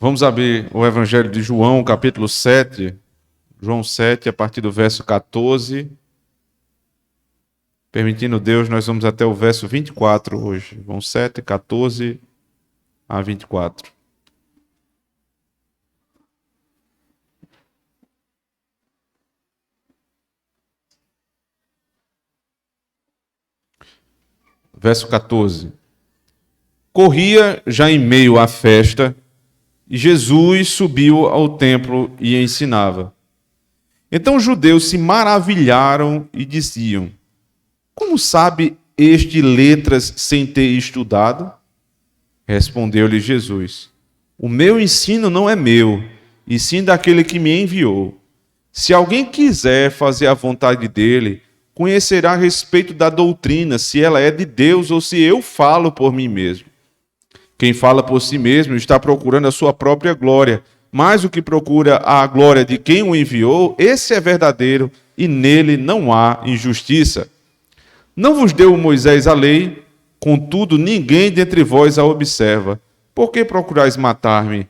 Vamos abrir o Evangelho de João, capítulo 7. João 7, a partir do verso 14. Permitindo Deus, nós vamos até o verso 24 hoje. João 7, 14 a 24. Verso 14. Corria já em meio à festa, e Jesus subiu ao templo e ensinava. Então os judeus se maravilharam e diziam: como sabe este letras sem ter estudado? Respondeu-lhe Jesus: o meu ensino não é meu, e sim daquele que me enviou. Se alguém quiser fazer a vontade dele, conhecerá a respeito da doutrina, se ela é de Deus ou se eu falo por mim mesmo. Quem fala por si mesmo está procurando a sua própria glória, mas o que procura a glória de quem o enviou, esse é verdadeiro e nele não há injustiça. Não vos deu Moisés a lei, contudo ninguém dentre vós a observa. Por que procurais matar-me?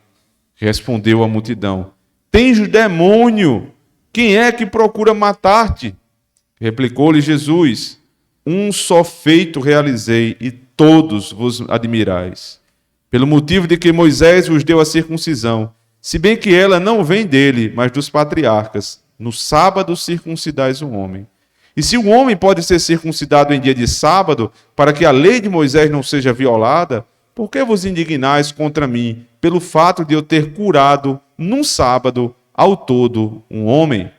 Respondeu a multidão: tens demônio! Quem é que procura matar-te? Replicou-lhe Jesus: um só feito realizei e todos vos admirais. Pelo motivo de que Moisés vos deu a circuncisão, se bem que ela não vem dele, mas dos patriarcas. No sábado circuncidais um homem. E se um homem pode ser circuncidado em dia de sábado, para que a lei de Moisés não seja violada, por que vos indignais contra mim, pelo fato de eu ter curado num sábado ao todo um homem?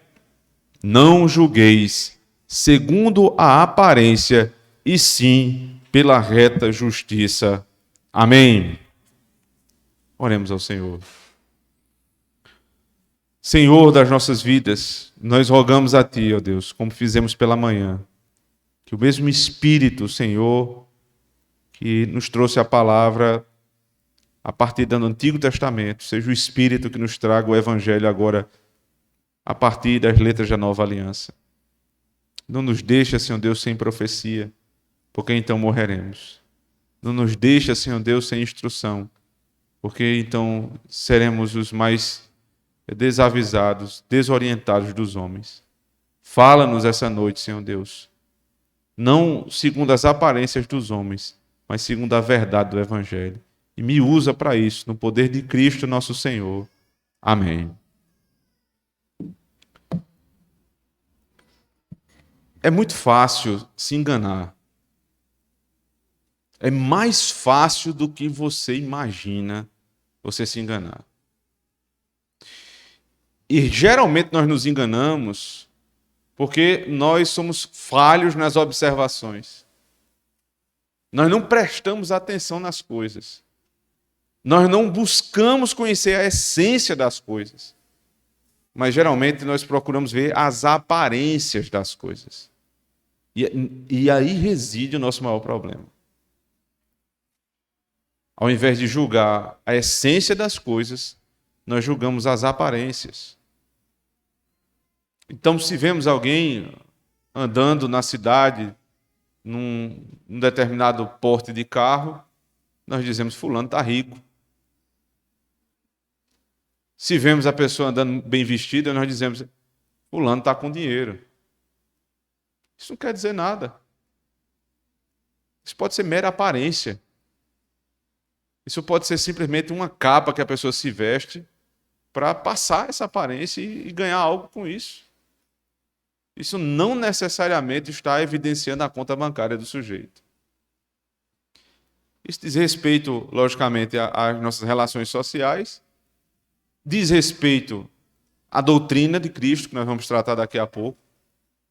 Não julgueis segundo a aparência, e sim pela reta justiça. Amém. Oremos ao Senhor. Senhor das nossas vidas, nós rogamos a Ti, ó Deus, como fizemos pela manhã, que o mesmo Espírito, Senhor, que nos trouxe a palavra a partir do Antigo Testamento, seja o Espírito que nos traga o Evangelho agora a partir das letras da Nova Aliança. Não nos deixa, Senhor Deus, sem profecia, porque então morreremos. Não nos deixa, Senhor Deus, sem instrução, porque então seremos os mais desavisados, desorientados dos homens. Fala-nos essa noite, Senhor Deus, não segundo as aparências dos homens, mas segundo a verdade do Evangelho. E me usa para isso, no poder de Cristo nosso Senhor. Amém. É muito fácil se enganar. É mais fácil do que você imagina você se enganar. E geralmente nós nos enganamos porque nós somos falhos nas observações. Nós não prestamos atenção nas coisas. Nós não buscamos conhecer a essência das coisas. Mas geralmente nós procuramos ver as aparências das coisas. E aí reside o nosso maior problema. Ao invés de julgar a essência das coisas, nós julgamos as aparências. Então, se vemos alguém andando na cidade, num determinado porte de carro, nós dizemos: fulano está rico. Se vemos a pessoa andando bem vestida, nós dizemos: fulano está com dinheiro. Isso não quer dizer nada. Isso pode ser mera aparência. Isso pode ser simplesmente uma capa que a pessoa se veste para passar essa aparência e ganhar algo com isso. Isso não necessariamente está evidenciando a conta bancária do sujeito. Isso diz respeito, logicamente, às nossas relações sociais, diz respeito à doutrina de Cristo, que nós vamos tratar daqui a pouco,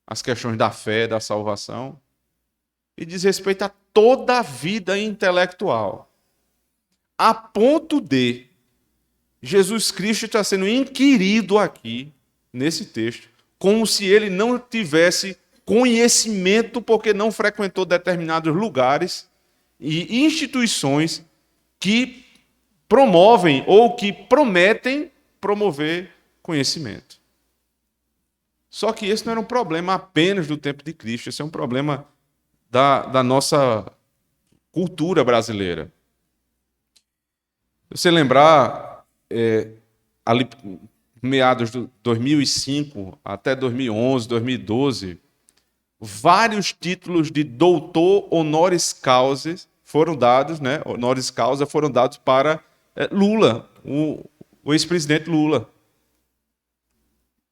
as questões da fé, da salvação, e diz respeito a toda a vida intelectual. A ponto de Jesus Cristo estar sendo inquirido aqui, nesse texto, como se ele não tivesse conhecimento porque não frequentou determinados lugares e instituições que promovem ou que prometem promover conhecimento. Só que esse não era um problema apenas do tempo de Cristo, esse é um problema da nossa cultura brasileira. Se você lembrar, ali, meados de 2005 até 2011, 2012, vários títulos de doutor honoris causa foram dados, né? Honoris causa foram dados para Lula, o ex-presidente Lula.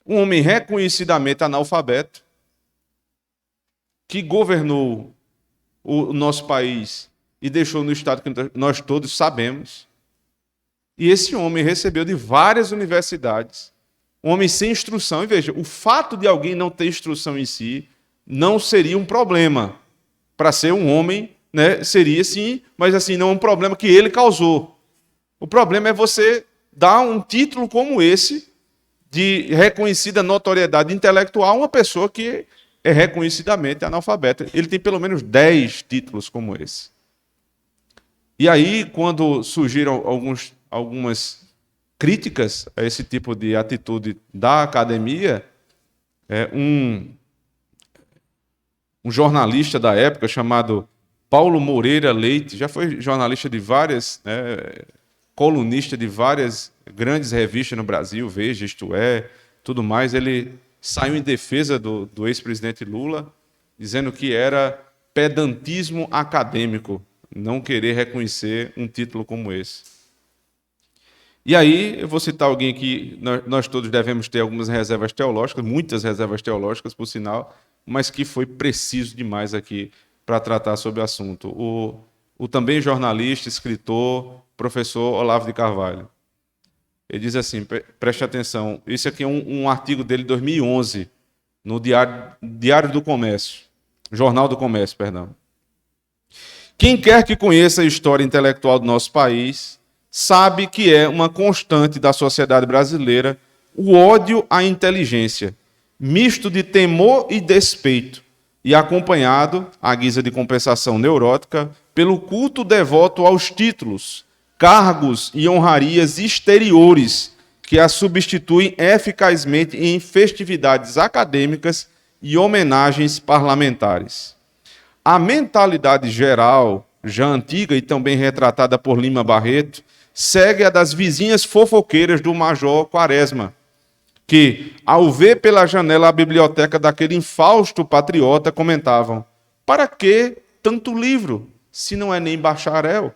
Um homem reconhecidamente analfabeto, que governou o nosso país e deixou no estado que nós todos sabemos. E esse homem recebeu de várias universidades, um homem sem instrução. E veja, o fato de alguém não ter instrução em si não seria um problema. Para ser um homem, né, seria sim, mas assim, não é um problema que ele causou. O problema é você dar um título como esse, de reconhecida notoriedade intelectual, a uma pessoa que é reconhecidamente analfabeta. Ele tem pelo menos 10 títulos como esse. E aí, quando surgiram algumas críticas a esse tipo de atitude da academia, um jornalista da época chamado Paulo Moreira Leite, já foi jornalista de várias, colunista de várias grandes revistas no Brasil, Veja, Isto É, tudo mais. Ele saiu em defesa do ex-presidente Lula, dizendo que era pedantismo acadêmico não querer reconhecer um título como esse. E aí, eu vou citar alguém que nós todos devemos ter algumas reservas teológicas, muitas reservas teológicas, por sinal, mas que foi preciso demais aqui para tratar sobre o assunto. O também jornalista, escritor, professor Olavo de Carvalho. Ele diz assim, preste atenção, esse aqui é um artigo dele de 2011, no Diário do Comércio, Jornal do Comércio, perdão. Quem quer que conheça a história intelectual do nosso país sabe que é uma constante da sociedade brasileira o ódio à inteligência, misto de temor e despeito, e acompanhado, à guisa de compensação neurótica, pelo culto devoto aos títulos, cargos e honrarias exteriores que a substituem eficazmente em festividades acadêmicas e homenagens parlamentares. A mentalidade geral, já antiga e também retratada por Lima Barreto, segue a das vizinhas fofoqueiras do Major Quaresma, que, ao ver pela janela a biblioteca daquele infausto patriota, comentavam: para que tanto livro, se não é nem bacharel?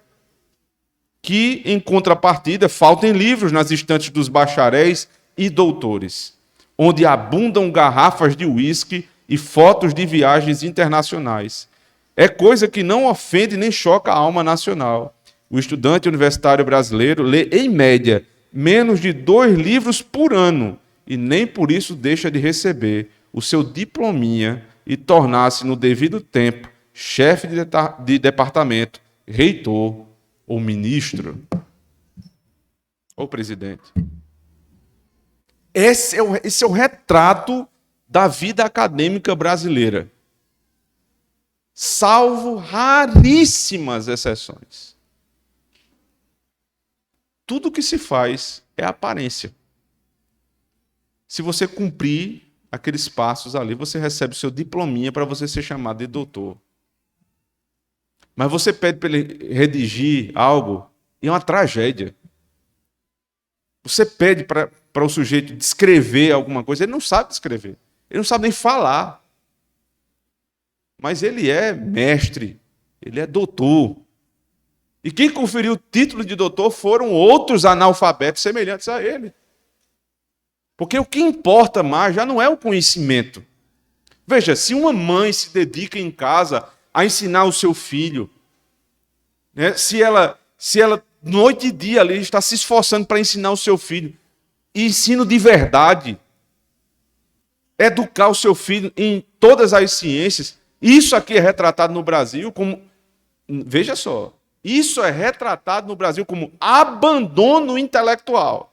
Que, em contrapartida, faltem livros nas estantes dos bacharéis e doutores, onde abundam garrafas de uísque e fotos de viagens internacionais. É coisa que não ofende nem choca a alma nacional. O estudante universitário brasileiro lê, em média, menos de 2 livros por ano e nem por isso deixa de receber o seu diplominha e tornar-se, no devido tempo, chefe de departamento, reitor ou ministro ou presidente. Esse é o retrato da vida acadêmica brasileira, salvo raríssimas exceções. Tudo que se faz é aparência. Se você cumprir aqueles passos ali, você recebe o seu diplominha para você ser chamado de doutor. Mas você pede para ele redigir algo e é uma tragédia. Você pede para o sujeito descrever alguma coisa, ele não sabe descrever. Ele não sabe nem falar. Mas ele é mestre, ele é doutor. E quem conferiu o título de doutor foram outros analfabetos semelhantes a ele. Porque o que importa mais já não é o conhecimento. Veja, se uma mãe se dedica em casa a ensinar o seu filho, né, se ela noite e dia ali está se esforçando para ensinar o seu filho, e ensino de verdade, educar o seu filho em todas as ciências, isso aqui é retratado no Brasil como, veja só, isso é retratado no Brasil como abandono intelectual.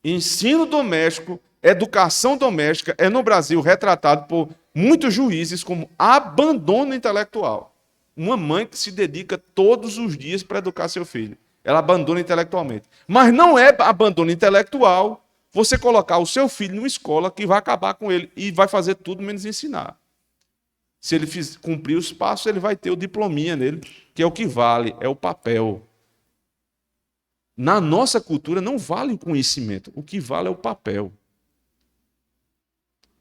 Ensino doméstico, educação doméstica é no Brasil retratado por muitos juízes como abandono intelectual. Uma mãe que se dedica todos os dias para educar seu filho, ela abandona intelectualmente. Mas não é abandono intelectual você colocar o seu filho numa escola que vai acabar com ele e vai fazer tudo menos ensinar. Se ele cumprir os passos, ele vai ter o diplominha nele, que é o que vale, é o papel. Na nossa cultura não vale o conhecimento, o que vale é o papel.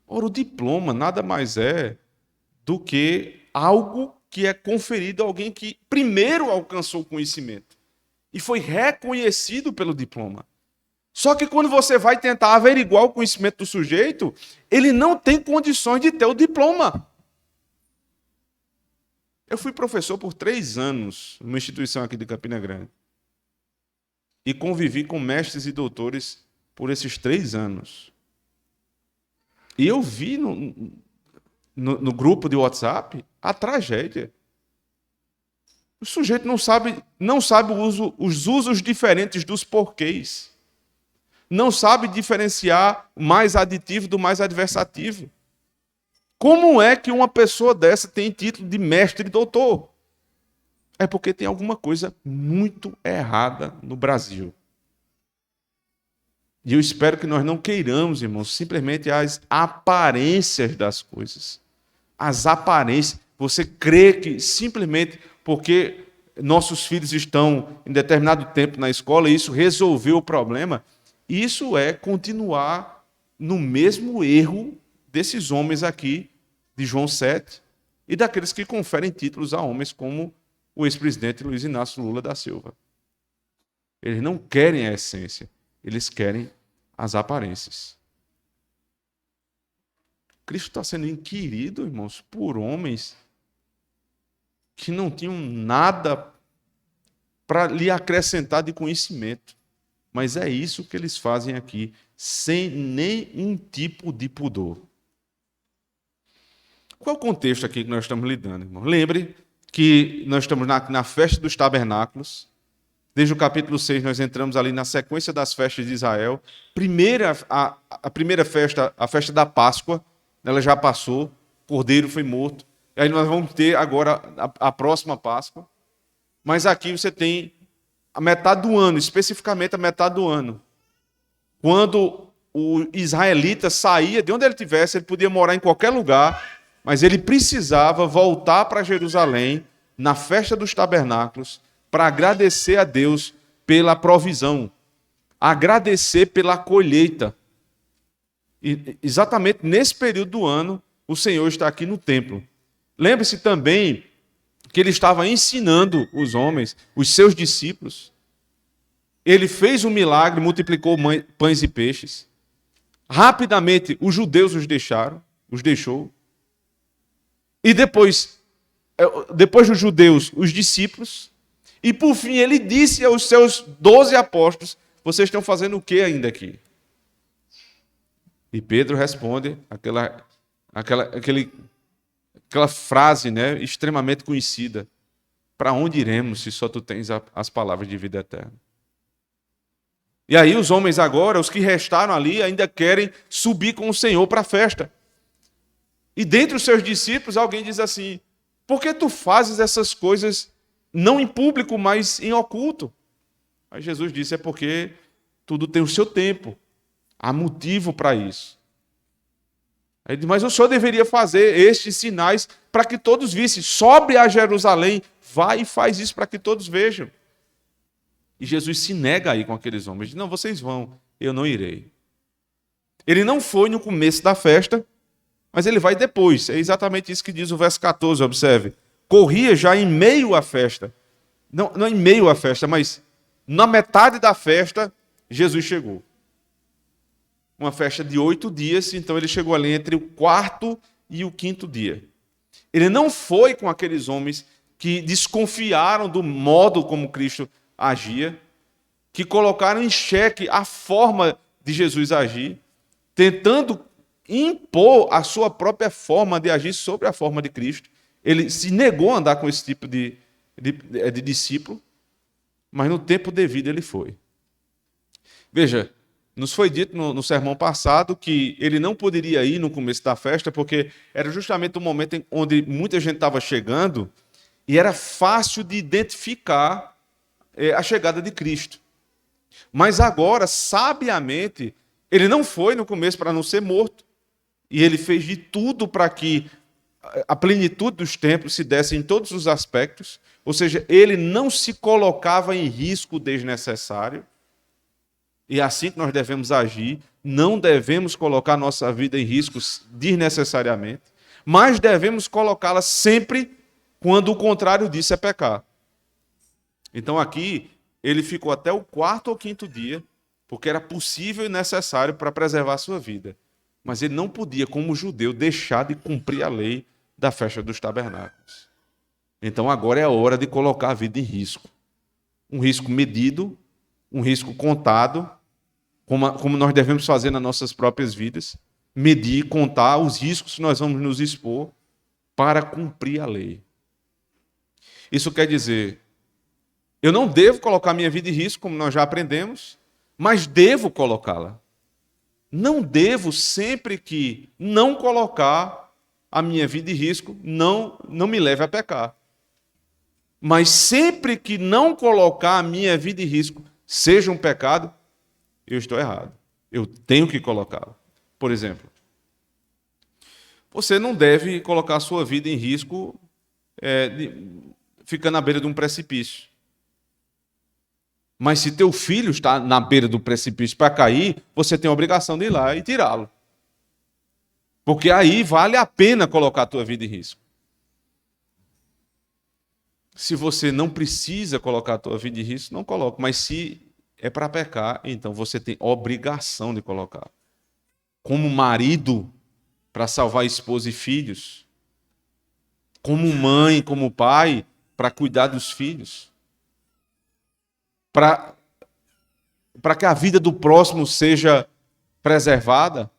Ora, o diploma nada mais é do que algo que é conferido a alguém que primeiro alcançou o conhecimento e foi reconhecido pelo diploma. Só que quando você vai tentar averiguar o conhecimento do sujeito, ele não tem condições de ter o diploma. Eu fui professor por 3 anos numa instituição aqui de Campina Grande. E convivi com mestres e doutores por esses 3 anos. E eu vi no grupo de WhatsApp a tragédia. O sujeito não sabe os usos diferentes dos porquês. Não sabe diferenciar o mais aditivo do mais adversativo. Como é que uma pessoa dessa tem título de mestre e doutor? É porque tem alguma coisa muito errada no Brasil. E eu espero que nós não queiramos, irmãos, simplesmente as aparências das coisas. As aparências. Você crê que simplesmente porque nossos filhos estão em determinado tempo na escola e isso resolveu o problema, isso é continuar no mesmo erro desses homens aqui, de João 7, e daqueles que conferem títulos a homens como o ex-presidente Luiz Inácio Lula da Silva. Eles não querem a essência, eles querem as aparências. Cristo está sendo inquirido, irmãos, por homens que não tinham nada para lhe acrescentar de conhecimento. Mas é isso que eles fazem aqui, sem nenhum tipo de pudor. Qual é o contexto aqui que nós estamos lidando, irmão? Lembre que nós estamos na festa dos tabernáculos. Desde o capítulo 6, nós entramos ali na sequência das festas de Israel. A primeira festa, a festa da Páscoa, ela já passou, o cordeiro foi morto. E aí nós vamos ter agora a próxima Páscoa. Mas aqui você tem a metade do ano, especificamente a metade do ano. Quando o israelita saía, de onde ele estivesse, ele podia morar em qualquer lugar, mas ele precisava voltar para Jerusalém, na festa dos tabernáculos, para agradecer a Deus pela provisão, agradecer pela colheita. E exatamente nesse período do ano, o Senhor está aqui no templo. Lembre-se também que ele estava ensinando os homens, os seus discípulos. Ele fez um milagre, multiplicou pães e peixes. Rapidamente, os judeus os deixou. E depois dos judeus, os discípulos. E por fim, ele disse aos seus 12 apóstolos: vocês estão fazendo o que ainda aqui? E Pedro responde aquela frase, né, extremamente conhecida: para onde iremos se só tu tens as palavras de vida eterna? E aí os homens agora, os que restaram ali, ainda querem subir com o Senhor para a festa. E dentre os seus discípulos, alguém diz assim: por que tu fazes essas coisas não em público, mas em oculto? Aí Jesus disse: é porque tudo tem o seu tempo. Há motivo para isso. Aí ele diz: mas o Senhor deveria fazer estes sinais para que todos vissem. Sobe a Jerusalém, vai e faz isso para que todos vejam. E Jesus se nega aí com aqueles homens. Diz: não, vocês vão, eu não irei. Ele não foi no começo da festa, mas ele vai depois. É exatamente isso que diz o verso 14, observe. Corria já em meio à festa. Não em meio à festa, mas na metade da festa, Jesus chegou. Uma festa de 8 dias, então ele chegou ali entre o 4º e o 5º dia. Ele não foi com aqueles homens que desconfiaram do modo como Cristo agia, que colocaram em xeque a forma de Jesus agir, tentando impor a sua própria forma de agir sobre a forma de Cristo. Ele se negou a andar com esse tipo de discípulo, mas no tempo devido ele foi. Veja, nos foi dito no sermão passado que ele não poderia ir no começo da festa, porque era justamente o momento onde muita gente estava chegando e era fácil de identificar a chegada de Cristo. Mas agora, sabiamente, ele não foi no começo para não ser morto, e ele fez de tudo para que a plenitude dos tempos se desse em todos os aspectos, ou seja, ele não se colocava em risco desnecessário, e é assim que nós devemos agir, não devemos colocar nossa vida em riscos desnecessariamente, mas devemos colocá-la sempre quando o contrário disso é pecar. Então aqui, ele ficou até o 4º ou 5º dia, porque era possível e necessário para preservar a sua vida. Mas ele não podia, como judeu, deixar de cumprir a lei da festa dos tabernáculos. Então agora é a hora de colocar a vida em risco. Um risco medido, um risco contado, como nós devemos fazer nas nossas próprias vidas. Medir, contar os riscos que nós vamos nos expor para cumprir a lei. Isso quer dizer, eu não devo colocar minha vida em risco, como nós já aprendemos, mas devo colocá-la. Não devo, sempre que não colocar a minha vida em risco, não me leve a pecar. Mas sempre que não colocar a minha vida em risco, seja um pecado, eu estou errado. Eu tenho que colocá-la. Por exemplo, você não deve colocar a sua vida em risco ficando à beira de um precipício. Mas se teu filho está na beira do precipício para cair, você tem a obrigação de ir lá e tirá-lo. Porque aí vale a pena colocar a tua vida em risco. Se você não precisa colocar a tua vida em risco, não coloque. Mas se é para pecar, então você tem obrigação de colocar. Como marido, para salvar esposa e filhos. Como mãe, como pai, para cuidar dos filhos. Para que a vida do próximo seja preservada.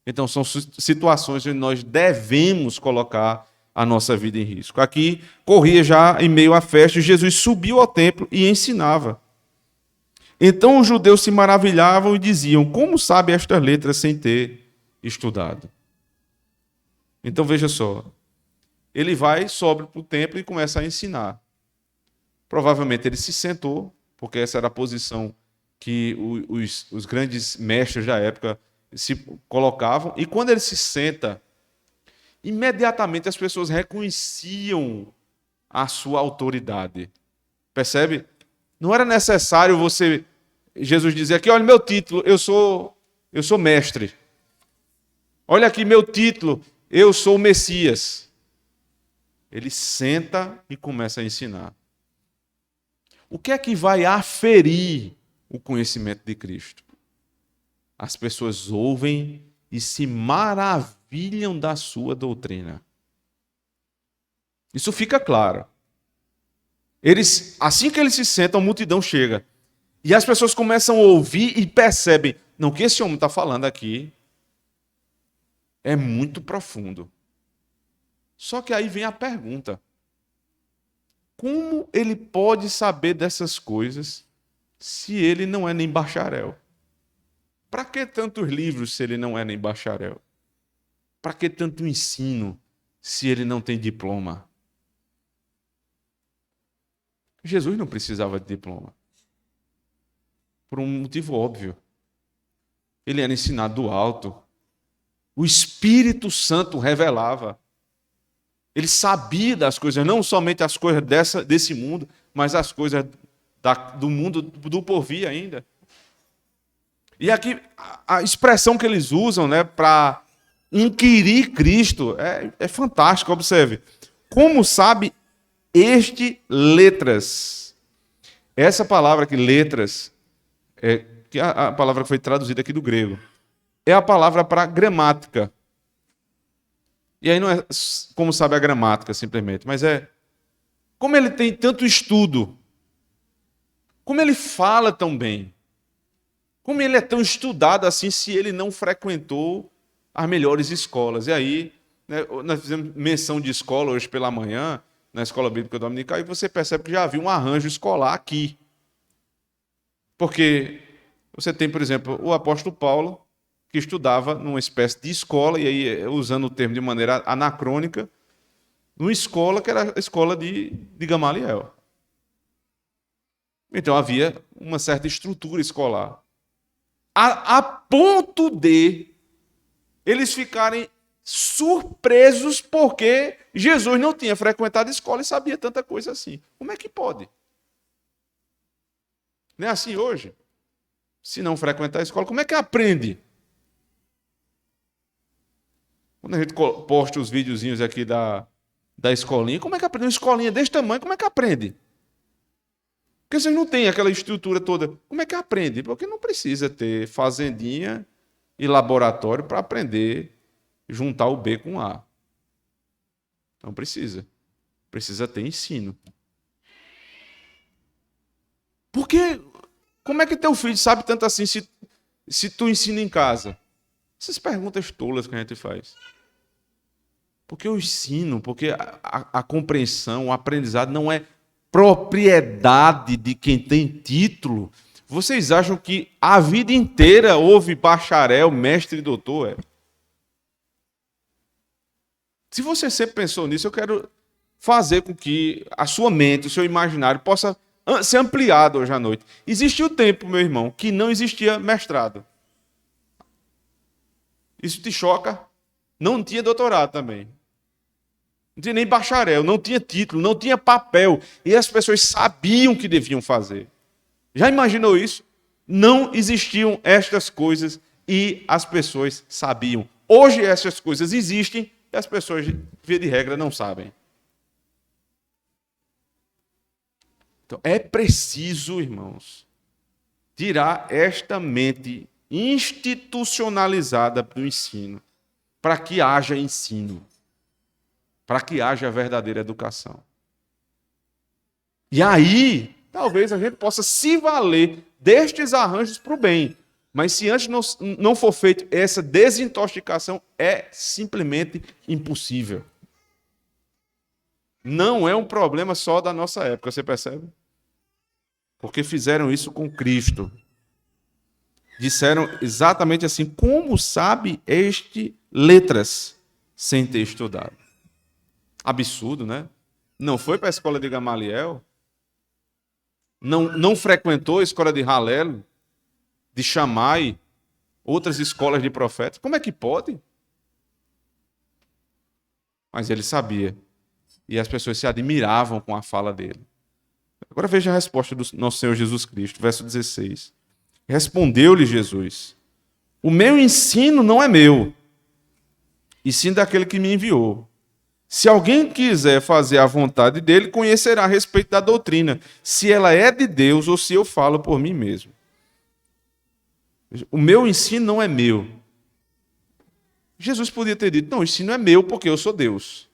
Então, são situações onde nós devemos colocar a nossa vida em risco. Aqui, corria já em meio à festa, e Jesus subiu ao templo e ensinava. Então, os judeus se maravilhavam e diziam, como sabe estas letras sem ter estudado? Então, veja só. Ele sobe para o templo e começa a ensinar. Provavelmente ele se sentou, porque essa era a posição que os grandes mestres da época se colocavam. E quando ele se senta, imediatamente as pessoas reconheciam a sua autoridade. Percebe? Não era necessário Jesus dizer aqui, olha meu título, eu sou mestre. Olha aqui meu título, eu sou o Messias. Ele senta e começa a ensinar. O que é que vai aferir o conhecimento de Cristo? As pessoas ouvem e se maravilham da sua doutrina. Isso fica claro. Assim que eles se sentam, a multidão chega. E as pessoas começam a ouvir e percebem, não, o que esse homem está falando aqui é muito profundo. Só que aí vem a pergunta. Como ele pode saber dessas coisas se ele não é nem bacharel? Para que tantos livros se ele não é nem bacharel? Para que tanto ensino se ele não tem diploma? Jesus não precisava de diploma. Por um motivo óbvio. Ele era ensinado do alto. O Espírito Santo revelava. Ele sabia das coisas, não somente as coisas desse mundo, mas as coisas do mundo do porvir ainda. E aqui, a expressão que eles usam, né, para inquirir Cristo é fantástica, observe. Como sabe letras? Essa palavra aqui, letras, que a palavra que foi traduzida aqui do grego, é a palavra para gramática. E aí não é como sabe a gramática, simplesmente, mas como ele tem tanto estudo, como ele fala tão bem, como ele é tão estudado assim, se ele não frequentou as melhores escolas. E aí, né, nós fizemos menção de escola hoje pela manhã, na Escola Bíblica Dominical, e você percebe que já havia um arranjo escolar aqui. Porque você tem, por exemplo, o apóstolo Paulo, que estudava numa espécie de escola, e aí, usando o termo de maneira anacrônica, numa escola que era a escola de Gamaliel. Então havia uma certa estrutura escolar. A ponto de eles ficarem surpresos porque Jesus não tinha frequentado a escola e sabia tanta coisa assim. Como é que pode? Não é assim hoje? Se não frequentar a escola, como é que aprende? Quando a gente posta os videozinhos aqui da escolinha, como é que aprende? Uma escolinha desse tamanho, como é que aprende? Porque vocês não têm aquela estrutura toda. Como é que aprende? Porque não precisa ter fazendinha e laboratório para aprender juntar o B com o A. Não precisa. Precisa ter ensino. Porque como é que teu filho sabe tanto assim se tu ensina em casa? Essas perguntas tolas que a gente faz. Porque eu ensino, porque a compreensão, o aprendizado não é propriedade de quem tem título. Vocês acham que a vida inteira houve bacharel, mestre e doutor? É? Se você sempre pensou nisso, eu quero fazer com que a sua mente, o seu imaginário possa ser ampliado hoje à noite. Existiu tempo, meu irmão, que não existia mestrado. Isso te choca? Não tinha doutorado também. Não tinha nem bacharel, não tinha título, não tinha papel. E as pessoas sabiam o que deviam fazer. Já imaginou isso? Não existiam estas coisas e as pessoas sabiam. Hoje essas coisas existem e as pessoas, via de regra, não sabem. Então, é preciso, irmãos, tirar esta mente institucionalizada do ensino, para que haja ensino, para que haja verdadeira educação. E aí, talvez a gente possa se valer destes arranjos para o bem. Mas se antes não for feita essa desintoxicação, é simplesmente impossível. Não é um problema só da nossa época, você percebe? Porque fizeram isso com Cristo. Disseram exatamente assim: como sabe este letras sem ter estudado? Absurdo, né? Não foi para a escola de Gamaliel? Não frequentou a escola de Halel, de Shammai, outras escolas de profetas? Como é que pode? Mas ele sabia. E as pessoas se admiravam com a fala dele. Agora veja a resposta do nosso Senhor Jesus Cristo, verso 16. Respondeu-lhe Jesus: o meu ensino não é meu, e sim daquele que me enviou. Se alguém quiser fazer a vontade dele, conhecerá a respeito da doutrina, se ela é de Deus ou se eu falo por mim mesmo. O meu ensino não é meu. Jesus podia ter dito: não, o ensino é meu porque eu sou Deus.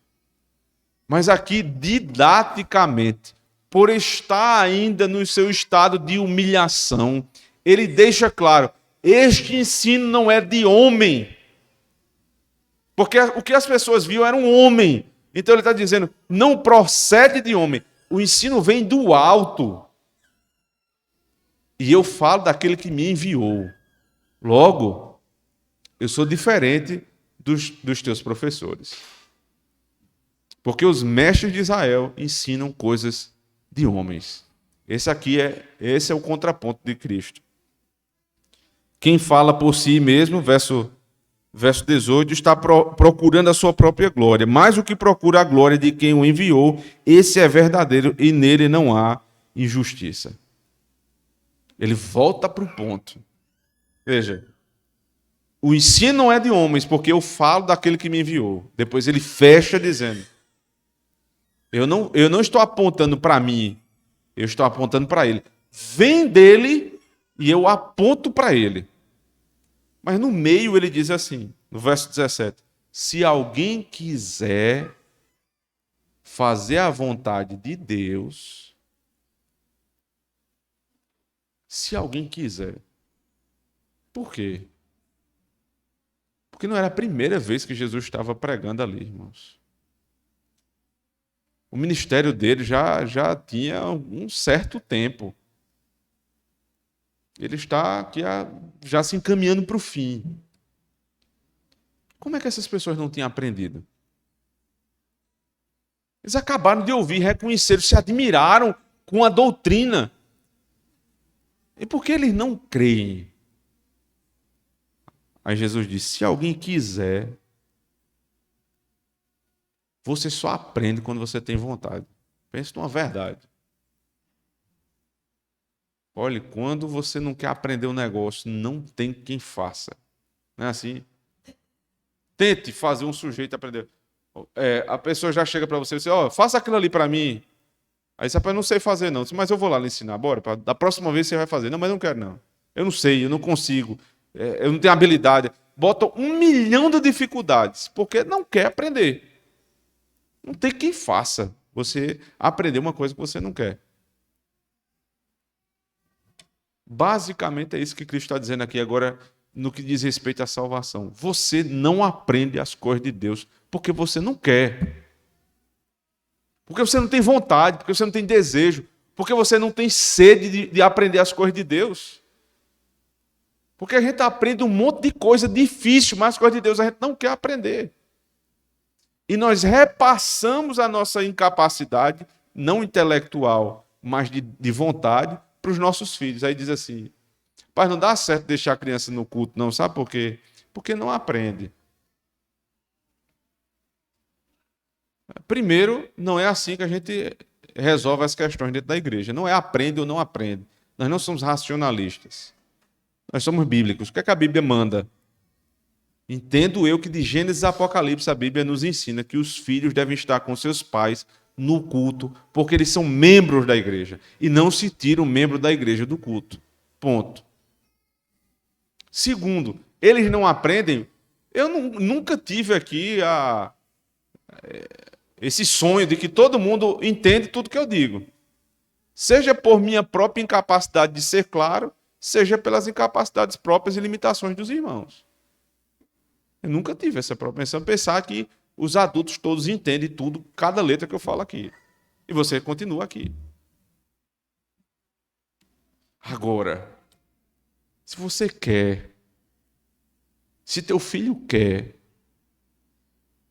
Mas aqui, didaticamente, por estar ainda no seu estado de humilhação, ele deixa claro: este ensino não é de homem. Porque o que as pessoas viam era um homem. Então ele está dizendo: não procede de homem. O ensino vem do alto. E eu falo daquele que me enviou. Logo, eu sou diferente dos teus professores. Porque os mestres de Israel ensinam coisas de homens. Esse é o contraponto de Cristo. Quem fala por si mesmo, verso 18, está procurando a sua própria glória. Mais o que procura a glória de quem o enviou, esse é verdadeiro e nele não há injustiça. Ele volta para o ponto. Veja, o ensino não é de homens, porque eu falo daquele que me enviou. Depois ele fecha dizendo: eu não estou apontando para mim, eu estou apontando para ele. Vem dele e eu aponto para ele. Mas no meio ele diz assim, no verso 17: se alguém quiser fazer a vontade de Deus, se alguém quiser. Por quê? Porque não era a primeira vez que Jesus estava pregando ali, irmãos. O ministério dele já tinha um certo tempo. Ele está aqui já se encaminhando para o fim. Como é que essas pessoas não tinham aprendido? Eles acabaram de ouvir, reconheceram, se admiraram com a doutrina. E por que eles não creem? Aí Jesus disse: se alguém quiser Você só aprende quando você tem vontade. Pense numa verdade. Olhe, quando você não quer aprender um negócio, não tem quem faça. Não é assim? Tente fazer um sujeito aprender. A pessoa já chega para você e diz, faça aquilo ali para mim. Aí você fala, não sei fazer não. Mas eu vou lá lhe ensinar, bora. Da próxima vez você vai fazer. Não, mas eu não quero não. Eu não sei, eu não consigo. Eu não tenho habilidade. Bota 1 milhão de dificuldades, porque não quer aprender. Não tem quem faça você aprender uma coisa que você não quer. Basicamente é isso que Cristo está dizendo aqui agora no que diz respeito à salvação. Você não aprende as coisas de Deus porque você não quer. Porque você não tem vontade, porque você não tem desejo, porque você não tem sede de aprender as coisas de Deus. Porque a gente aprende um monte de coisa difícil, mas as coisas de Deus a gente não quer aprender. E nós repassamos a nossa incapacidade, não intelectual, mas de vontade, para os nossos filhos. Aí diz assim, pai, não dá certo deixar a criança no culto, não. Sabe por quê? Porque não aprende. Primeiro, não é assim que a gente resolve as questões dentro da igreja. Não é aprende ou não aprende. Nós não somos racionalistas. Nós somos bíblicos. O que é que a Bíblia manda? Entendo eu que de Gênesis a Apocalipse a Bíblia nos ensina que os filhos devem estar com seus pais no culto, porque eles são membros da igreja. E não se tira um membro da igreja do culto. Ponto. Segundo, eles não aprendem. Eu nunca tive aqui esse sonho de que todo mundo entende tudo que eu digo. Seja por minha própria incapacidade de ser claro, seja pelas incapacidades próprias e limitações dos irmãos. Eu nunca tive essa propensão de pensar que os adultos todos entendem tudo, cada letra que eu falo aqui. E você continua aqui. Agora, se você quer, se teu filho quer,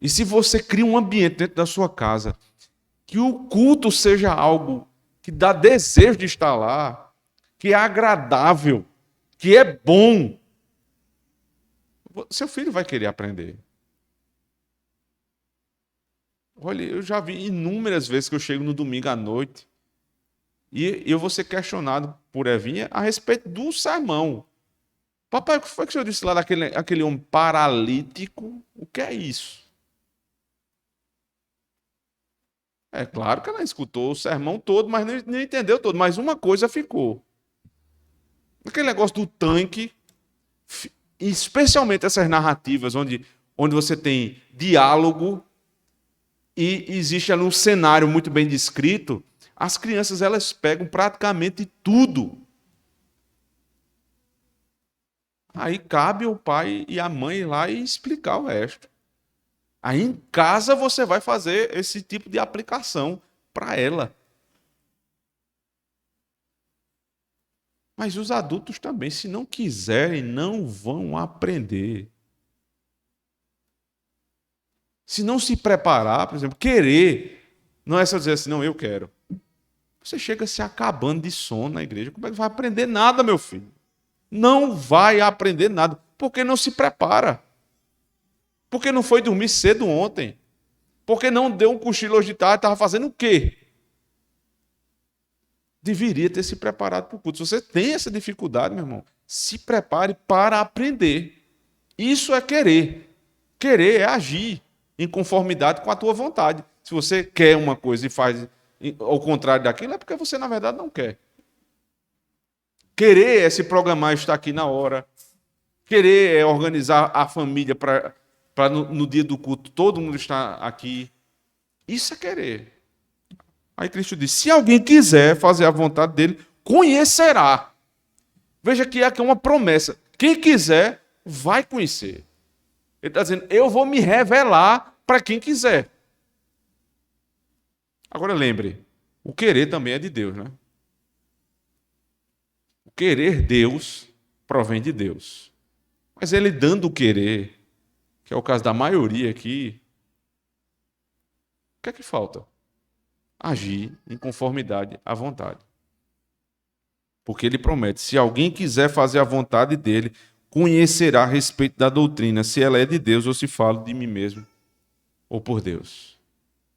e se você cria um ambiente dentro da sua casa, que o culto seja algo que dá desejo de estar lá, que é agradável, que é bom, seu filho vai querer aprender. Olha, eu já vi inúmeras vezes que eu chego no domingo à noite e eu vou ser questionado por Evinha a respeito do sermão. Papai, o que foi que o senhor disse lá daquele homem paralítico? O que é isso? É claro que ela escutou o sermão todo, mas não entendeu todo. Mas uma coisa ficou. Aquele negócio do tanque, especialmente essas narrativas onde você tem diálogo e existe ali um cenário muito bem descrito, as crianças elas pegam praticamente tudo. Aí cabe o pai e a mãe ir lá e explicar o resto. Aí em casa você vai fazer esse tipo de aplicação para ela. Mas os adultos também, se não quiserem, não vão aprender. Se não se preparar, por exemplo, querer, não é só dizer assim, não, eu quero. Você chega se acabando de sono na igreja, como é que vai aprender nada, meu filho? Não vai aprender nada, porque não se prepara. Porque não foi dormir cedo ontem. Porque não deu um cochilo hoje de tarde, estava fazendo o quê? Deveria ter se preparado para o culto. Se você tem essa dificuldade, meu irmão, se prepare para aprender. Isso é querer. Querer é agir em conformidade com a tua vontade. Se você quer uma coisa e faz ao contrário daquilo, é porque você, na verdade, não quer. Querer é se programar, estar aqui na hora. Querer é organizar a família para no dia do culto todo mundo estar aqui. Isso é querer. Aí Cristo diz, se alguém quiser fazer a vontade dele, conhecerá. Veja que aqui é uma promessa. Quem quiser, vai conhecer. Ele está dizendo, eu vou me revelar para quem quiser. Agora lembre, o querer também é de Deus, né? O querer Deus provém de Deus. Mas ele dando o querer, que é o caso da maioria aqui, o que é que falta? Agir em conformidade à vontade. Porque ele promete, se alguém quiser fazer a vontade dele, conhecerá a respeito da doutrina, se ela é de Deus ou se falo de mim mesmo ou por Deus.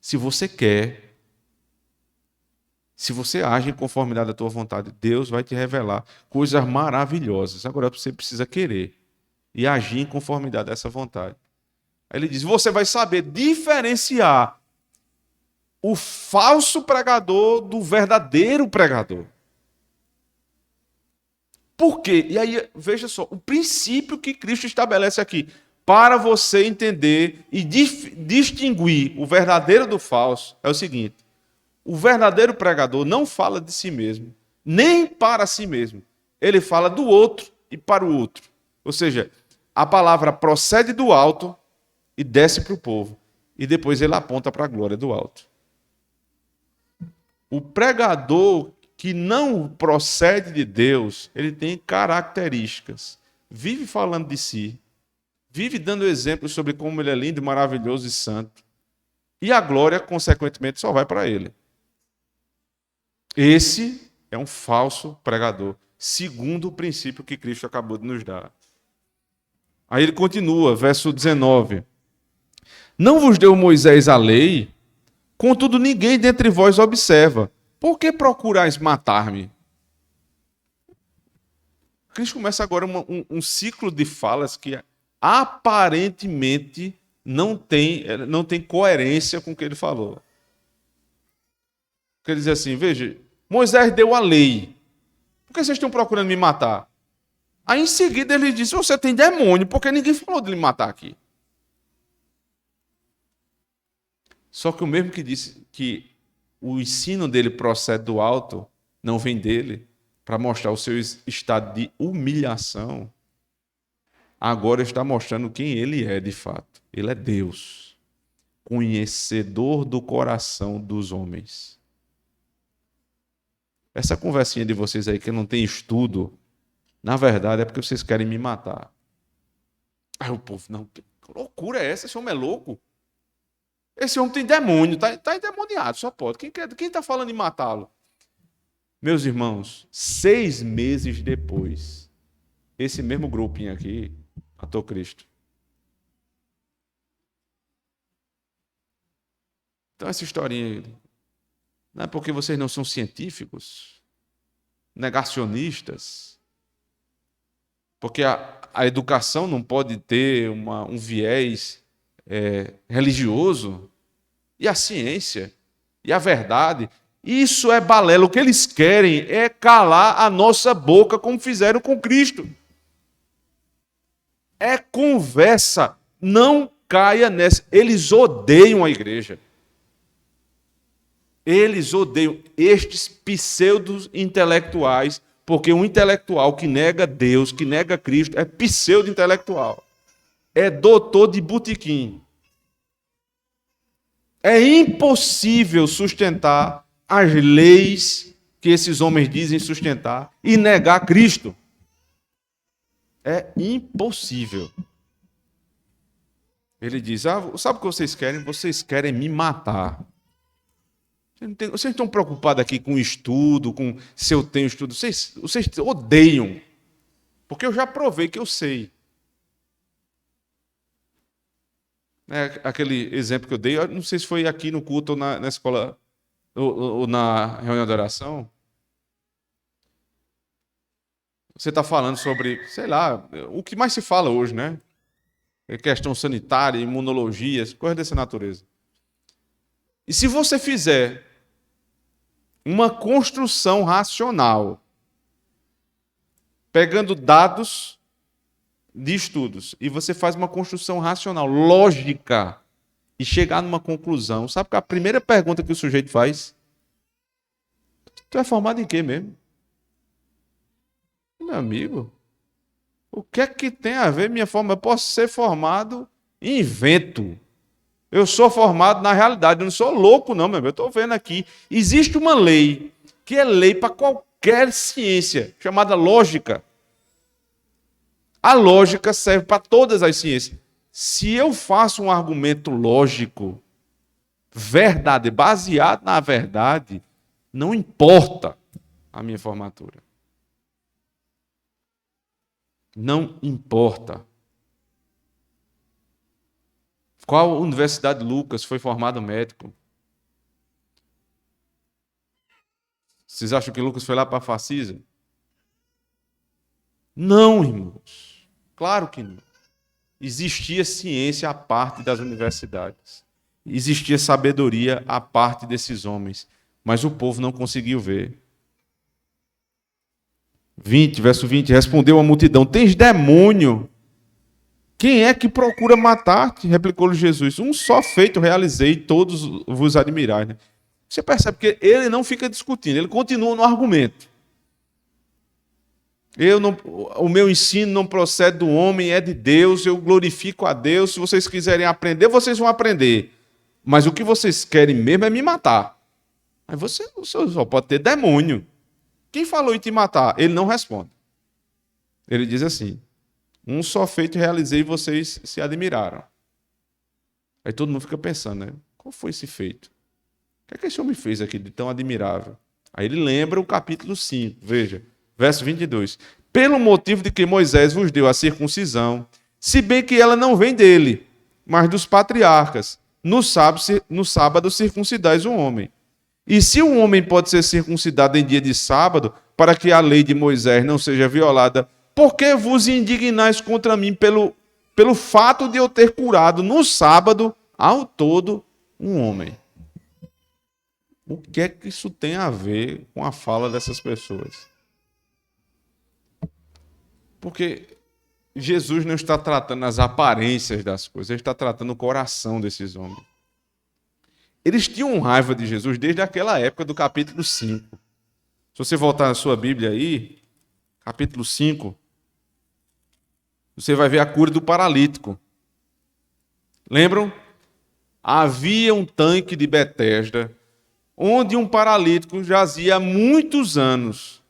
Se você quer, se você age em conformidade à tua vontade, Deus vai te revelar coisas maravilhosas. Agora você precisa querer e agir em conformidade a essa vontade. Aí ele diz: você vai saber diferenciar o falso pregador do verdadeiro pregador. Por quê? E aí, veja só, o princípio que Cristo estabelece aqui, para você entender e distinguir o verdadeiro do falso, é o seguinte: o verdadeiro pregador não fala de si mesmo, nem para si mesmo. Ele fala do outro e para o outro. Ou seja, a palavra procede do alto e desce para o povo. E depois ele aponta para a glória do alto. O pregador que não procede de Deus, ele tem características. Vive falando de si. Vive dando exemplos sobre como ele é lindo, maravilhoso e santo. E a glória, consequentemente, só vai para ele. Esse é um falso pregador, segundo o princípio que Cristo acabou de nos dar. Aí ele continua, verso 19. Não vos deu Moisés a lei, contudo ninguém dentre vós observa. Por que procurais matar-me? Cristo começa agora um ciclo de falas que aparentemente não tem coerência com o que ele falou. Quer dizer assim, veja, Moisés deu a lei. Por que vocês estão procurando me matar? Aí em seguida ele disse: você tem demônio, porque ninguém falou de lhe matar aqui. Só que o mesmo que disse que o ensino dele procede do alto, não vem dele, para mostrar o seu estado de humilhação, agora está mostrando quem ele é de fato. Ele é Deus, conhecedor do coração dos homens. Essa conversinha de vocês aí que não tem estudo, na verdade é porque vocês querem me matar. Aí o povo: não, que loucura é essa? Esse homem é louco? Esse homem tem demônio, está endemoniado, só pode. Quem está falando em matá-lo? Meus irmãos, 6 meses depois, esse mesmo grupinho aqui matou Cristo. Então essa historinha aí, não é porque vocês não são científicos, negacionistas, porque a educação não pode ter um viés religioso, e a ciência, e a verdade, isso é balela. O que eles querem é calar a nossa boca, como fizeram com Cristo. É conversa, não caia nessa. Eles odeiam a igreja. Eles odeiam estes pseudo-intelectuais, porque um intelectual que nega Deus, que nega Cristo, é pseudo-intelectual. É doutor de botequim. É impossível sustentar as leis que esses homens dizem sustentar e negar Cristo. É impossível. Ele diz: sabe o que vocês querem? Vocês querem me matar. Vocês estão preocupados aqui com estudo, com se eu tenho estudo. Vocês odeiam. Porque eu já provei que eu sei. Aquele exemplo que eu dei, eu não sei se foi aqui no culto ou na escola, ou na reunião de oração. Você está falando sobre, sei lá, o que mais se fala hoje, né? Questão sanitária, imunologia, coisas dessa natureza. E se você fizer uma construção racional, pegando dados de estudos, e você faz uma construção racional, lógica, e chegar numa conclusão, sabe que a primeira pergunta que o sujeito faz: tu é formado em quê mesmo? Meu amigo, o que é que tem a ver minha forma? Eu posso ser formado em vento. Eu sou formado na realidade, eu não sou louco não, meu amigo. Eu estou vendo aqui, existe uma lei, que é lei para qualquer ciência, chamada lógica. A lógica serve para todas as ciências. Se eu faço um argumento lógico, verdade, baseado na verdade, não importa a minha formatura. Não importa. Qual universidade Lucas foi formado médico? Vocês acham que Lucas foi lá para fascismo? Não, irmãos. Claro que não. Existia ciência à parte das universidades. Existia sabedoria à parte desses homens. Mas o povo não conseguiu ver. 20, verso 20. Respondeu a multidão: tens demônio? Quem é que procura matar-te? Replicou-lhe Jesus: um só feito realizei, todos vos admirais. Né? Você percebe que ele não fica discutindo, ele continua no argumento. O meu ensino não procede do homem, é de Deus, eu glorifico a Deus. Se vocês quiserem aprender, vocês vão aprender. Mas o que vocês querem mesmo é me matar. Mas você só pode ter demônio. Quem falou em te matar? Ele não responde. Ele diz assim: um só feito realizei e vocês se admiraram. Aí todo mundo fica pensando, né? Qual foi esse feito? O que esse homem fez aqui de tão admirável? Aí ele lembra o capítulo 5, veja, verso 22. Pelo motivo de que Moisés vos deu a circuncisão, se bem que ela não vem dele, mas dos patriarcas, no sábado circuncidais o homem. E se um homem pode ser circuncidado em dia de sábado, para que a lei de Moisés não seja violada, por que vos indignais contra mim pelo fato de eu ter curado no sábado, ao todo, um homem? O que é que isso tem a ver com a fala dessas pessoas? Porque Jesus não está tratando as aparências das coisas, ele está tratando o coração desses homens. Eles tinham raiva de Jesus desde aquela época do capítulo 5. Se você voltar na sua Bíblia aí, capítulo 5, você vai ver a cura do paralítico. Lembram? Havia um tanque de Betesda, onde um paralítico jazia há muitos anos.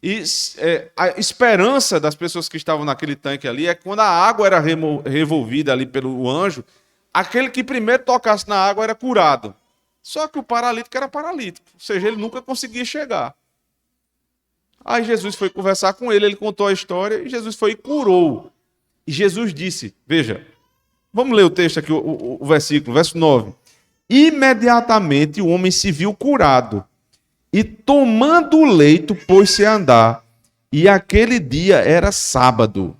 E a esperança das pessoas que estavam naquele tanque ali é que quando a água era revolvida ali pelo anjo, aquele que primeiro tocasse na água era curado. Só que o paralítico era paralítico, ou seja, ele nunca conseguia chegar. Aí Jesus foi conversar com ele, ele contou a história e Jesus foi e curou. E Jesus disse, veja, vamos ler o texto aqui, o versículo, verso 9. Imediatamente o homem se viu curado e tomando o leito pôs-se a andar. E aquele dia era sábado.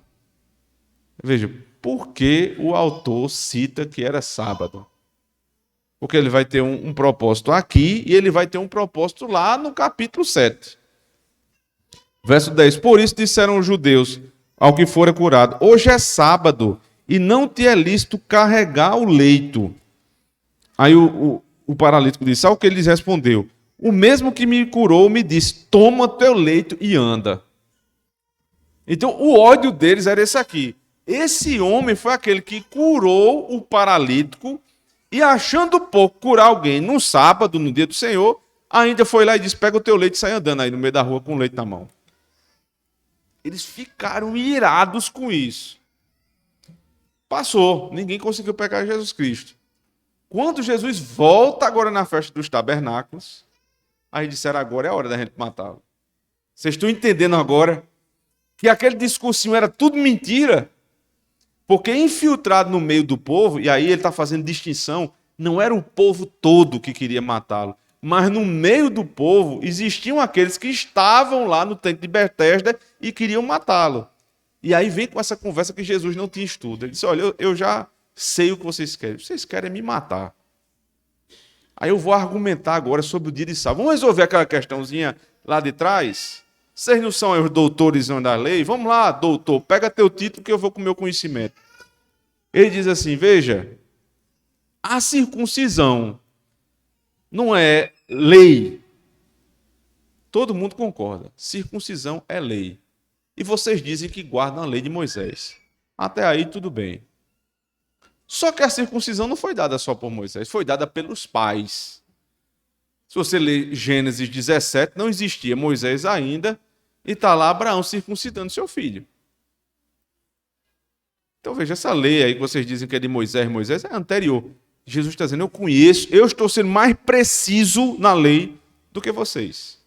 Veja, por que o autor cita que era sábado? Porque ele vai ter um propósito aqui e ele vai ter um propósito lá no capítulo 7. Verso 10. Por isso disseram os judeus ao que fora curado: hoje é sábado e não te é lícito carregar o leito. Aí o paralítico disse, ao que ele lhes respondeu: o mesmo que me curou me disse, toma teu leito e anda. Então o ódio deles era esse aqui. Esse homem foi aquele que curou o paralítico e, achando pouco curar alguém no sábado, no dia do Senhor, ainda foi lá e disse, pega o teu leite e sai andando aí no meio da rua com o leite na mão. Eles ficaram irados com isso. Passou, ninguém conseguiu pegar Jesus Cristo. Quando Jesus volta agora na festa dos tabernáculos, aí disseram, agora é a hora da gente matá-lo. Vocês estão entendendo agora que aquele discursinho era tudo mentira? Porque infiltrado no meio do povo, e aí ele está fazendo distinção, não era o povo todo que queria matá-lo, mas no meio do povo existiam aqueles que estavam lá no tanque de Betesda e queriam matá-lo. E aí vem com essa conversa que Jesus não tinha estudo. Ele disse, olha, eu já sei o que vocês querem me matar. Aí eu vou argumentar agora sobre o dia de sábado. Vamos resolver aquela questãozinha lá de trás? Vocês não são os doutores da lei? Vamos lá, doutor, pega teu título que eu vou com o meu conhecimento. Ele diz assim, veja, a circuncisão não é lei. Todo mundo concorda, circuncisão é lei. E vocês dizem que guardam a lei de Moisés. Até aí tudo bem. Só que a circuncisão não foi dada só por Moisés, foi dada pelos pais. Se você ler Gênesis 17, não existia Moisés ainda, e está lá Abraão circuncidando seu filho. Então veja, essa lei aí que vocês dizem que é de Moisés é anterior. Jesus está dizendo, eu conheço, eu estou sendo mais preciso na lei do que vocês.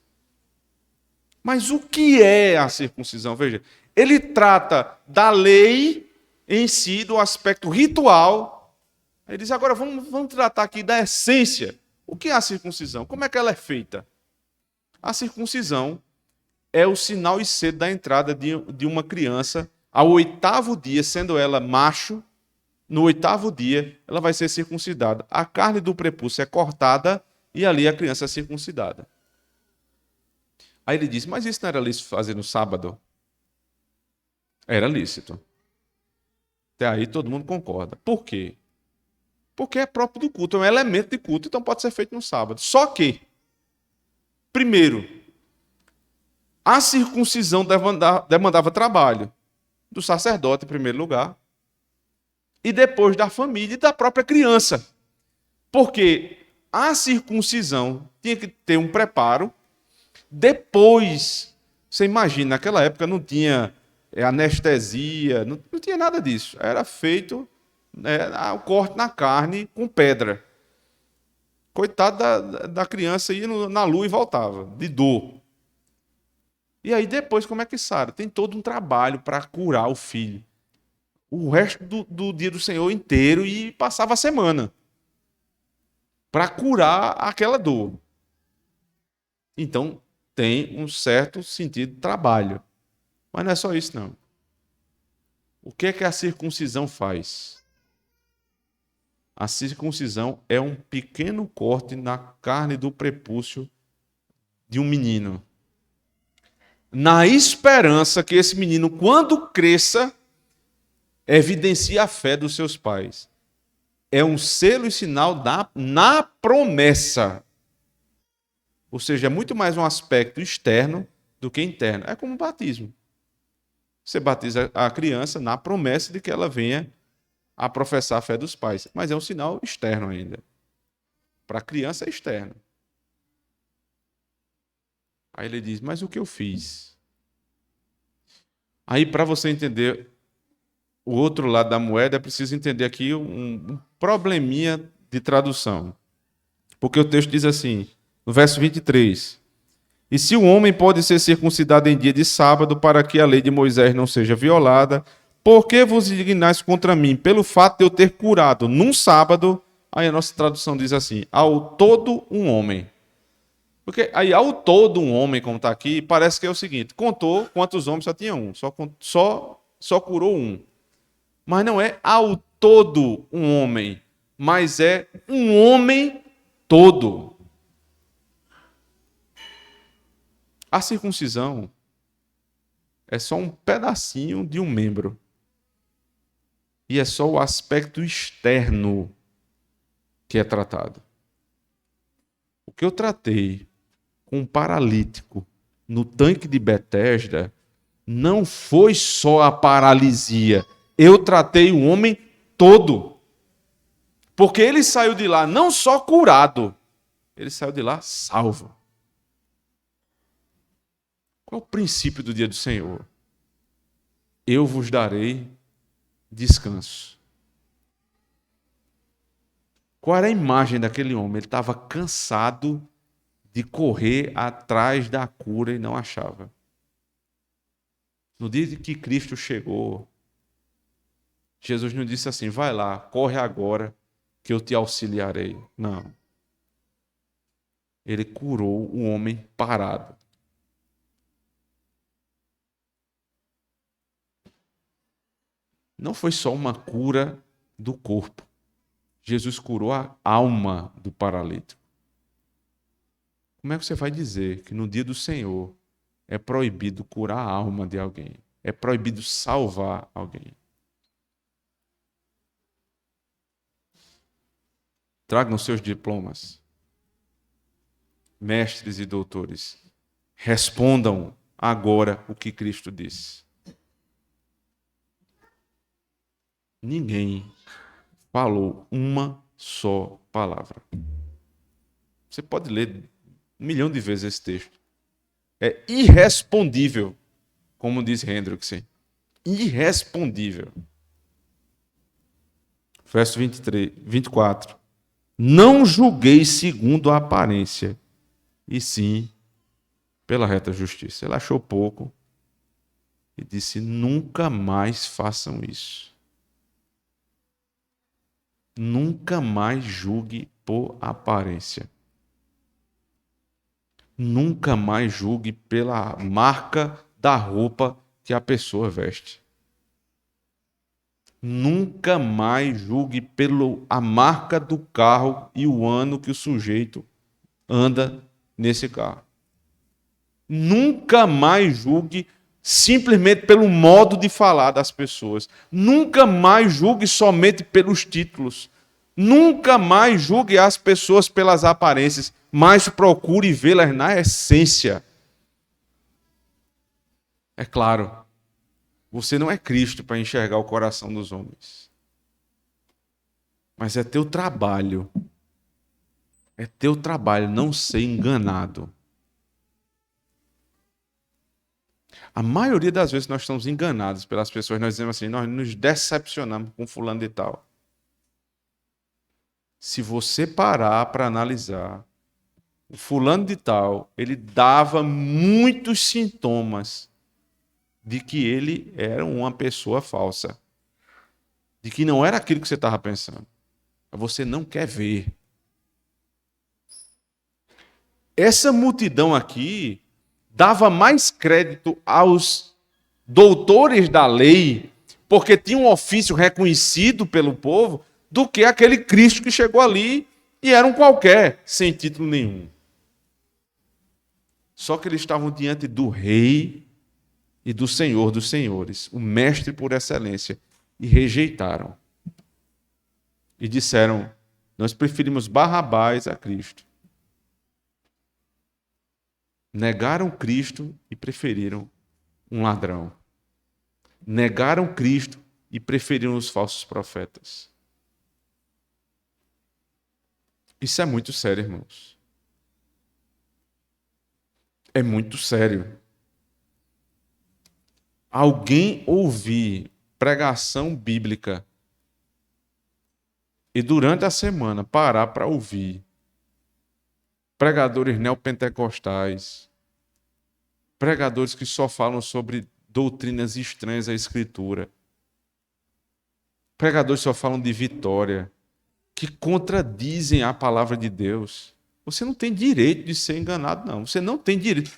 Mas o que é a circuncisão? Veja, ele trata da lei em si, do aspecto ritual. Ele diz, agora vamos tratar aqui da essência. O que é a circuncisão? Como é que ela é feita? A circuncisão é o sinal e selo da entrada de uma criança ao 8º dia, sendo ela macho. No 8º dia, ela vai ser circuncidada. A carne do prepúcio é cortada e ali a criança é circuncidada. Aí ele disse, mas isso não era lícito fazer no sábado? Era lícito. Até aí todo mundo concorda. Por quê? Porque é próprio do culto, é um elemento de culto, então pode ser feito no sábado. Só que, primeiro, a circuncisão demandava trabalho do sacerdote, em primeiro lugar, e depois da família e da própria criança. Porque a circuncisão tinha que ter um preparo. Depois, você imagina, naquela época não tinha anestesia, não tinha nada disso. Era feito o corte na carne com pedra. Coitado da criança ia na lua e voltava, de dor. E aí depois, como é que sara? Tem todo um trabalho para curar o filho. O resto do dia do Senhor inteiro e passava a semana para curar aquela dor. Então, tem um certo sentido de trabalho. Mas não é só isso, não. O que é que a circuncisão faz? A circuncisão é um pequeno corte na carne do prepúcio de um menino. Na esperança que esse menino, quando cresça, evidencie a fé dos seus pais. É um selo e sinal na promessa. Ou seja, é muito mais um aspecto externo do que interno. É como o batismo. Você batiza a criança na promessa de que ela venha a professar a fé dos pais. Mas é um sinal externo ainda. Para a criança é externo. Aí ele diz, mas o que eu fiz? Aí, para você entender o outro lado da moeda, é preciso entender aqui um probleminha de tradução. Porque o texto diz assim, no verso 23, e se o homem pode ser circuncidado em dia de sábado para que a lei de Moisés não seja violada, por que vos indignais contra mim? Pelo fato de eu ter curado num sábado, aí a nossa tradução diz assim, ao todo um homem. Porque aí, ao todo um homem, como está aqui, parece que é o seguinte, contou quantos homens, só tinha um, só curou um. Mas não é ao todo um homem, mas é um homem todo. A circuncisão é só um pedacinho de um membro. E é só o aspecto externo que é tratado. O que eu tratei com um paralítico no tanque de Betesda não foi só a paralisia. Eu tratei o homem todo. Porque ele saiu de lá não só curado, ele saiu de lá salvo. Qual é o princípio do dia do Senhor? Eu vos darei descanso. Qual era a imagem daquele homem? Ele estava cansado de correr atrás da cura e não achava. No dia que Cristo chegou, Jesus não disse assim, vai lá, corre agora, que eu te auxiliarei. Não. Ele curou o homem parado. Não foi só uma cura do corpo. Jesus curou a alma do paralítico. Como é que você vai dizer que no dia do Senhor é proibido curar a alma de alguém? É proibido salvar alguém? Tragam seus diplomas. Mestres e doutores, respondam agora o que Cristo disse. Ninguém falou uma só palavra. Você pode ler 1 milhão de vezes esse texto. É irrespondível, como diz Hendrickson. Irrespondível. Verso 24. Não julguei segundo a aparência, e sim pela reta justiça. Ele achou pouco e disse, nunca mais façam isso. Nunca mais julgue por aparência. Nunca mais julgue pela marca da roupa que a pessoa veste. Nunca mais julgue pela marca do carro e o ano que o sujeito anda nesse carro. Nunca mais julgue simplesmente pelo modo de falar das pessoas. Nunca mais julgue somente pelos títulos. Nunca mais julgue as pessoas pelas aparências, mas procure vê-las na essência. É claro, você não é Cristo para enxergar o coração dos homens. Mas é teu trabalho não ser enganado. A maioria das vezes nós estamos enganados pelas pessoas, nós dizemos assim, nós nos decepcionamos com fulano de tal. Se você parar para analisar, o fulano de tal, ele dava muitos sintomas de que ele era uma pessoa falsa. De que não era aquilo que você estava pensando. Você não quer ver. Essa multidão aqui dava mais crédito aos doutores da lei, porque tinha um ofício reconhecido pelo povo, do que aquele Cristo que chegou ali e era um qualquer, sem título nenhum. Só que eles estavam diante do Rei e do Senhor dos Senhores, o Mestre por excelência, e rejeitaram. E disseram, nós preferimos Barrabás a Cristo. Negaram Cristo e preferiram um ladrão. Negaram Cristo e preferiram os falsos profetas. Isso é muito sério, irmãos. É muito sério. Alguém ouvir pregação bíblica e durante a semana parar para ouvir pregadores neopentecostais, pregadores que só falam sobre doutrinas estranhas à Escritura, pregadores que só falam de vitória, que contradizem a palavra de Deus. Você não tem direito de ser enganado, não. Você não tem direito.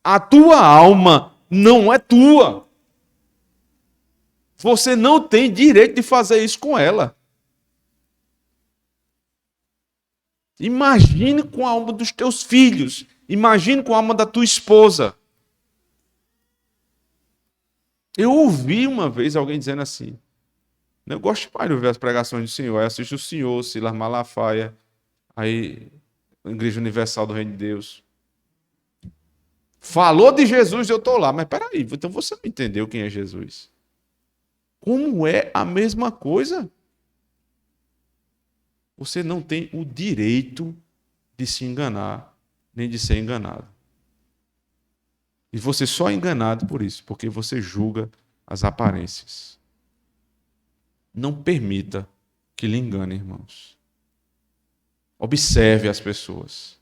A tua alma não é tua. Você não tem direito de fazer isso com ela. Imagine com a alma dos teus filhos. Imagine com a alma da tua esposa. Eu ouvi uma vez alguém dizendo assim, eu gosto mais de ouvir as pregações do Senhor, eu assisto o Senhor, Silas Malafaia, aí a Igreja Universal do Reino de Deus. Falou de Jesus, eu estou lá, mas peraí, então você não entendeu quem é Jesus. Como é a mesma coisa? Você não tem o direito de se enganar, nem de ser enganado. E você só é enganado por isso, porque você julga as aparências. Não permita que lhe engane, irmãos. Observe as pessoas.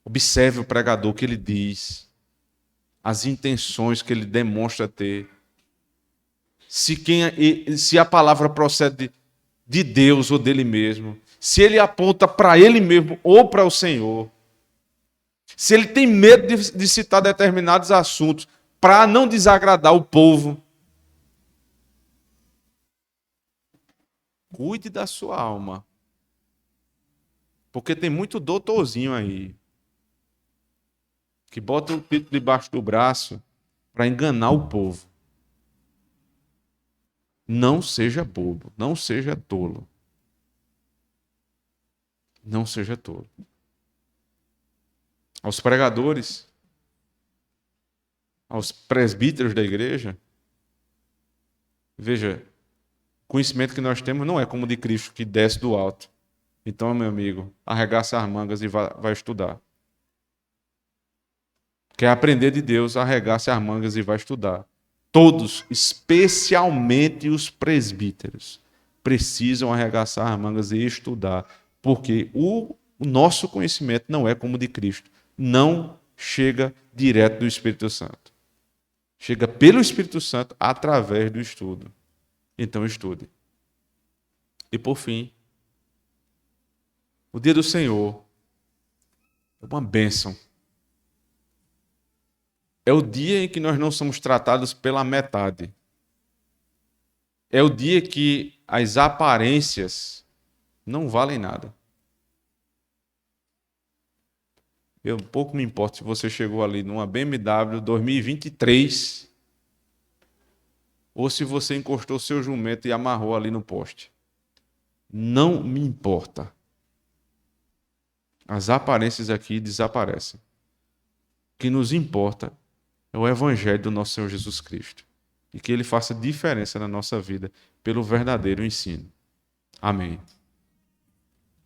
Observe o pregador que ele diz, as intenções que ele demonstra ter. Se a palavra procede de Deus ou dele mesmo, se ele aponta para ele mesmo ou para o Senhor, se ele tem medo de citar determinados assuntos para não desagradar o povo. Cuide da sua alma. Porque tem muito doutorzinho aí que bota o título debaixo do braço para enganar o povo. Não seja bobo, não seja tolo. Não seja tolo. Aos pregadores, aos presbíteros da igreja, veja, o conhecimento que nós temos não é como o de Cristo, que desce do alto. Então, meu amigo, arregaça as mangas e vai estudar. Quer aprender de Deus, arregace as mangas e vai estudar. Todos, especialmente os presbíteros, precisam arregaçar as mangas e estudar, porque o nosso conhecimento não é como o de Cristo. Não chega direto do Espírito Santo. Chega pelo Espírito Santo através do estudo. Então estude. E por fim, o dia do Senhor é uma bênção. É o dia em que nós não somos tratados pela metade. É o dia que as aparências não valem nada. Eu pouco me importo se você chegou ali numa BMW 2023 ou se você encostou seu jumento e amarrou ali no poste. Não me importa. As aparências aqui desaparecem. O que nos importa é o Evangelho do nosso Senhor Jesus Cristo. E que ele faça diferença na nossa vida pelo verdadeiro ensino. Amém.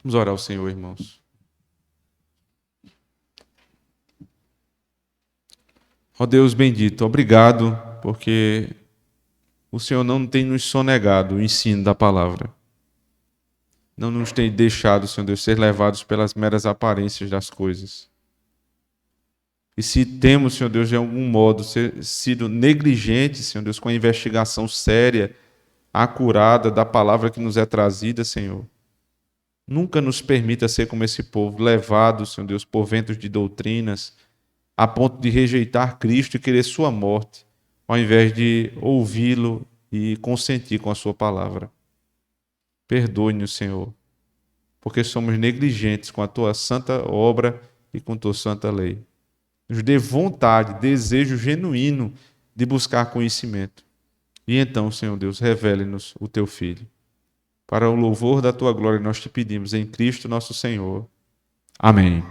Vamos orar ao Senhor, irmãos. Ó Deus bendito, obrigado, porque o Senhor não tem nos sonegado o ensino da palavra. Não nos tem deixado, Senhor Deus, ser levados pelas meras aparências das coisas. E se temos, Senhor Deus, de algum modo sido negligentes, Senhor Deus, com a investigação séria, acurada da palavra que nos é trazida, Senhor, nunca nos permita ser como esse povo, levados, Senhor Deus, por ventos de doutrinas, a ponto de rejeitar Cristo e querer sua morte, ao invés de ouvi-lo e consentir com a sua palavra. Perdoe-nos, Senhor, porque somos negligentes com a tua santa obra e com a tua santa lei. Nos dê vontade, desejo genuíno de buscar conhecimento. E então, Senhor Deus, revele-nos o teu Filho. Para o louvor da tua glória, nós te pedimos em Cristo nosso Senhor. Amém.